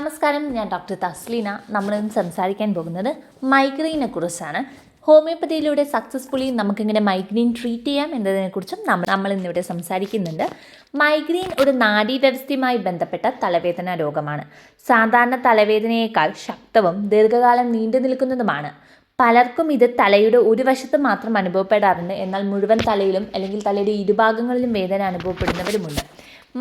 നമസ്കാരം, ഞാൻ ഡോക്ടർ തസ്ലീന. നമ്മളിന്ന് സംസാരിക്കാൻ പോകുന്നത് മൈഗ്രെയിനെ കുറിച്ചാണ്. ഹോമിയോപ്പതിയിലൂടെ സക്സസ്ഫുള്ളി നമുക്കിങ്ങനെ മൈഗ്രെയിൻ ട്രീറ്റ് ചെയ്യാം എന്നതിനെക്കുറിച്ചും നമ്മൾ ഇന്നിവിടെ സംസാരിക്കുന്നുണ്ട്. മൈഗ്രെയിൻ ഒരു നാഡീവ്യവസ്ഥയുമായി ബന്ധപ്പെട്ട തലവേദന രോഗമാണ്. സാധാരണ തലവേദനയേക്കാൾ ശക്തവും ദീർഘകാലം നീണ്ടു നിൽക്കുന്നതുമാണ്. പലർക്കും ഇത് തലയുടെ ഒരു വശത്ത് മാത്രം അനുഭവപ്പെടാറുണ്ട്, എന്നാൽ മുഴുവൻ തലയിലും അല്ലെങ്കിൽ തലയുടെ ഇരുഭാഗങ്ങളിലും വേദന അനുഭവപ്പെടുന്നവരുമുണ്ട്.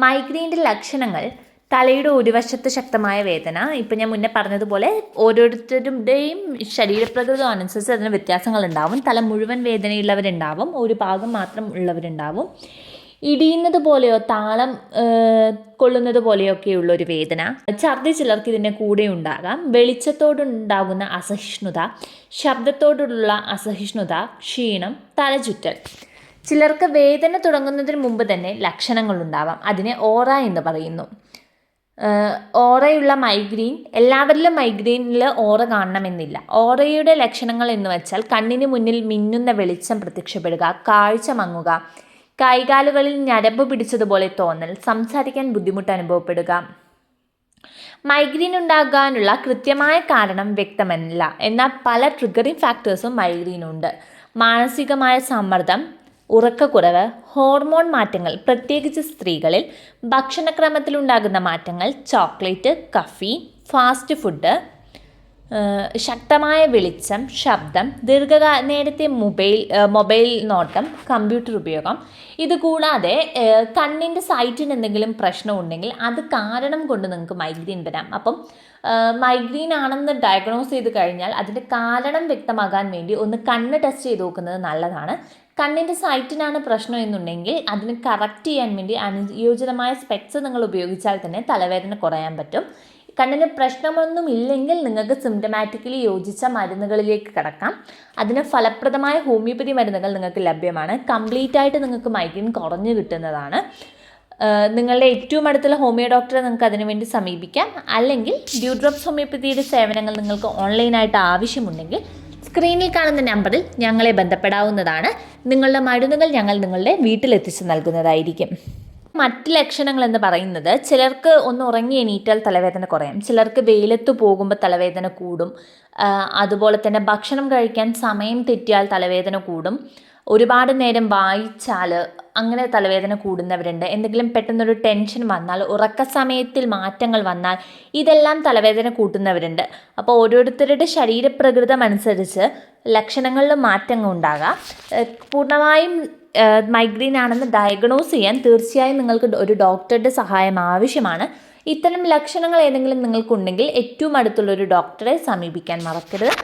മൈഗ്രെയിൻ്റെ ലക്ഷണങ്ങൾ: തലയുടെ ഒരു വശത്ത് ശക്തമായ വേദന. ഇപ്പം ഞാൻ മുന്നേ പറഞ്ഞതുപോലെ ഓരോരുത്തരുടെയും ശരീരപ്രകൃതം അനുസരിച്ച് അതിന് വ്യത്യാസങ്ങളുണ്ടാവും. തല മുഴുവൻ വേദനയുള്ളവരുണ്ടാവും, ഒരു ഭാഗം മാത്രം ഉള്ളവരുണ്ടാവും. ഇടിയുന്നത് പോലെയോ താളം കൊള്ളുന്നത് പോലെയൊക്കെയുള്ളൊരു വേദന. ഛർദി ചിലർക്ക് ഇതിൻ്റെ കൂടെ ഉണ്ടാകാം. വെളിച്ചത്തോടുണ്ടാകുന്ന അസഹിഷ്ണുത, ശബ്ദത്തോടുള്ള അസഹിഷ്ണുത, ക്ഷീണം, തലചുറ്റൽ. ചിലർക്ക് വേദന തുടങ്ങുന്നതിന് മുമ്പ് തന്നെ ലക്ഷണങ്ങളുണ്ടാവാം. അതിനെ ഓറ എന്ന് പറയുന്നു. ഓറയുള്ള മൈഗ്രെയിൻ, എല്ലാവരിലും മൈഗ്രെയിനിൽ ഓറ കാണണമെന്നില്ല. ഓറയുടെ ലക്ഷണങ്ങൾ എന്ന് വെച്ചാൽ കണ്ണിന് മുന്നിൽ മിന്നുന്ന വെളിച്ചം പ്രത്യക്ഷപ്പെടുക, കാഴ്ച മങ്ങുക, കൈകാലുകളിൽ ഞരമ്പ് പിടിച്ചതുപോലെ തോന്നൽ, സംസാരിക്കാൻ ബുദ്ധിമുട്ട് അനുഭവപ്പെടുക. മൈഗ്രെയിൻ ഉണ്ടാകാനുള്ള കൃത്യമായ കാരണം വ്യക്തമല്ല, എന്നാൽ പല ട്രിഗറിങ് ഫാക്ടേഴ്സും മൈഗ്രെയിനുണ്ട്. മാനസികമായ സമ്മർദ്ദം, ഉറക്കക്കുറവ്, ഹോർമോൺ മാറ്റങ്ങൾ, പ്രത്യേകിച്ച് സ്ത്രീകളിൽ, ഭക്ഷണക്രമത്തിലുണ്ടാകുന്ന മാറ്റങ്ങൾ, ചോക്ലേറ്റ്, കഫീൻ, ഫാസ്റ്റ് ഫുഡ്, ശക്തമായ വെളിച്ചം, ശബ്ദം, നേരത്തെ മൊബൈൽ നോട്ടം, കമ്പ്യൂട്ടർ ഉപയോഗം. ഇതുകൂടാതെ കണ്ണിൻ്റെ സൈറ്റിന് എന്തെങ്കിലും പ്രശ്നമുണ്ടെങ്കിൽ അത് കാരണം കൊണ്ട് നിങ്ങൾക്ക് മൈഗ്രെയിൻ വരാം. അപ്പം മൈഗ്രെയിൻ ആണെന്ന് ഡയഗ്നോസ് ചെയ്ത് കഴിഞ്ഞാൽ അതിൻ്റെ കാരണം വ്യക്തമാകാൻ വേണ്ടി ഒന്ന് കണ്ണ് ടെസ്റ്റ് ചെയ്ത് നോക്കുന്നത് നല്ലതാണ്. കണ്ണിൻ്റെ സൈറ്റിനാണ് പ്രശ്നം എന്നുണ്ടെങ്കിൽ അതിന് കറക്റ്റ് ചെയ്യാൻ വേണ്ടി അനുയോജിതമായ സ്പെക്സ് നിങ്ങൾ ഉപയോഗിച്ചാൽ തന്നെ തലവേദന കുറയാൻ പറ്റും. കണ്ണിന് പ്രശ്നമൊന്നും ഇല്ലെങ്കിൽ നിങ്ങൾക്ക് സിംറ്റമാറ്റിക്കലി യോജിച്ച മരുന്നുകളിലേക്ക് കിടക്കാം. അതിന് ഫലപ്രദമായ ഹോമിയോപ്പതി മരുന്നുകൾ നിങ്ങൾക്ക് ലഭ്യമാണ്. കംപ്ലീറ്റ് ആയിട്ട് നിങ്ങൾക്ക് മൈഗ്രെയിൻ കുറഞ്ഞു കിട്ടുന്നതാണ്. നിങ്ങളുടെ ഏറ്റവും അടുത്തുള്ള ഹോമിയോ ഡോക്ടറെ നിങ്ങൾക്ക് അതിനുവേണ്ടി സമീപിക്കാം. അല്ലെങ്കിൽ ഡ്യൂഡ്രോപ്സ് ഹോമിയോപ്പതിയുടെ സേവനങ്ങൾ നിങ്ങൾക്ക് ഓൺലൈനായിട്ട് ആവശ്യമുണ്ടെങ്കിൽ സ്ക്രീനിൽ കാണുന്ന നമ്പറിൽ ഞങ്ങളെ ബന്ധപ്പെടാവുന്നതാണ്. നിങ്ങളുടെ മരുന്നുകൾ ഞങ്ങൾ നിങ്ങളുടെ വീട്ടിലെത്തിച്ച് നൽകുന്നതായിരിക്കും. മറ്റ് ലക്ഷണങ്ങൾ എന്ന് പറയുന്നത്, ചിലർക്ക് ഒന്ന് ഉറങ്ങി എണീറ്റാൽ തലവേദന കുറയാം. ചിലർക്ക് വെയിലത്ത് പോകുമ്പോൾ തലവേദന കൂടും. അതുപോലെ തന്നെ ഭക്ഷണം കഴിക്കാൻ സമയം തെറ്റിയാൽ തലവേദന കൂടും. ഒരുപാട് നേരം വായിച്ചാൽ അങ്ങനെ തലവേദന കൂടുന്നവരുണ്ട്. എന്തെങ്കിലും പെട്ടെന്നൊരു ടെൻഷൻ വന്നാൽ, ഉറക്ക സമയത്തിൽ മാറ്റങ്ങൾ വന്നാൽ ഇതെല്ലാം തലവേദന കൂട്ടുന്നവരുണ്ട്. അപ്പോൾ ഓരോരുത്തരുടെ ശരീരപ്രകൃതം അനുസരിച്ച് ലക്ഷണങ്ങളിൽ മാറ്റങ്ങൾ ഉണ്ടാകാം. പൂർണ്ണമായും മൈഗ്രെയിൻ ആണെന്ന് ഡയഗ്നോസ് ചെയ്യാൻ തീർച്ചയായും നിങ്ങൾക്ക് ഒരു ഡോക്ടറുടെ സഹായം ആവശ്യമാണ്. ഇത്തരം ലക്ഷണങ്ങൾ ഏതെങ്കിലും നിങ്ങൾക്കുണ്ടെങ്കിൽ ഏറ്റവും അടുത്തുള്ളൊരു ഡോക്ടറെ സമീപിക്കാൻ മറക്കരുത്.